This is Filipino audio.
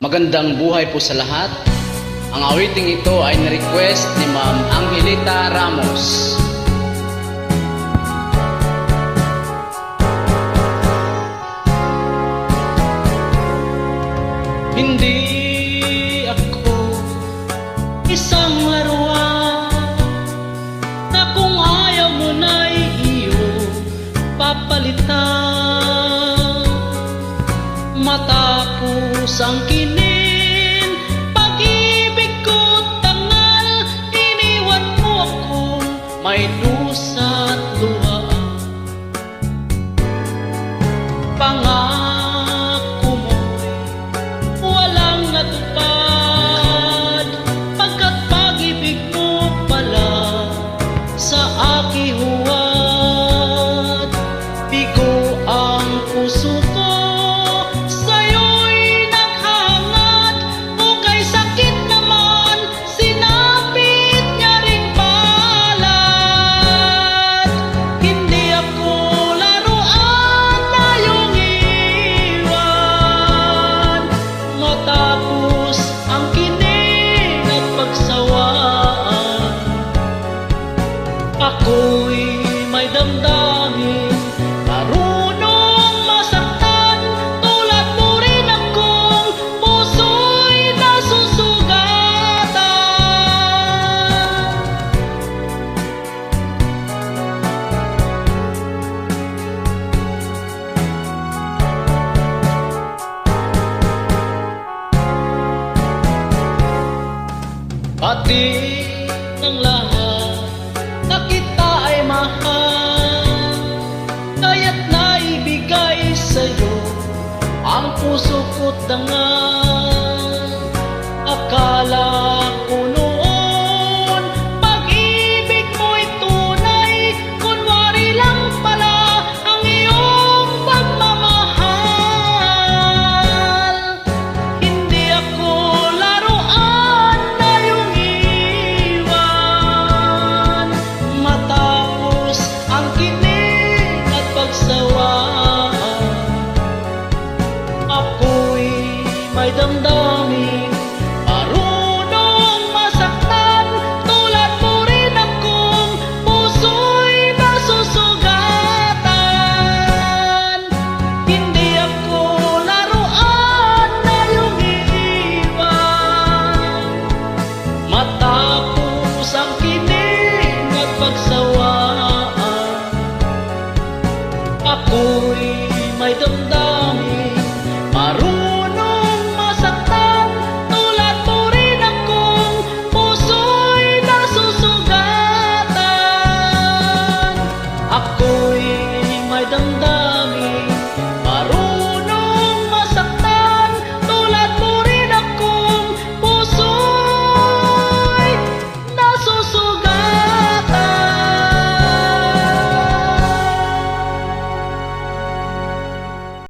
Magandang buhay po sa lahat. Ang awiting ito ay na-request ni Ma'am Angelita Ramos. Hindi ako isang laruan na kung ayaw mo na'y iyo papalitan. Matapos ang kinin, pag-ibig ko tangal, iniwan mo akong may dusa't luha. Pangako mo'y walang natupad, pagkat pag-ibig mo pala sa aking huwad. Bigo ang puso ko, ako'y may damdamin, marunong masaktan. Tulad mo rin akong puso'y nasusugatan. Pati ng lahat na kita ay mahal, kaya't naibigay sa'yo ang puso ko't dangal. Akala ko noon pag-ibig mo'y tunay, kunwari lang pala ang iyong pagmamahal. Hindi ako laruan na iyong iwan, matapos ang kinig at pagsawaan. Ako'y may damdamin,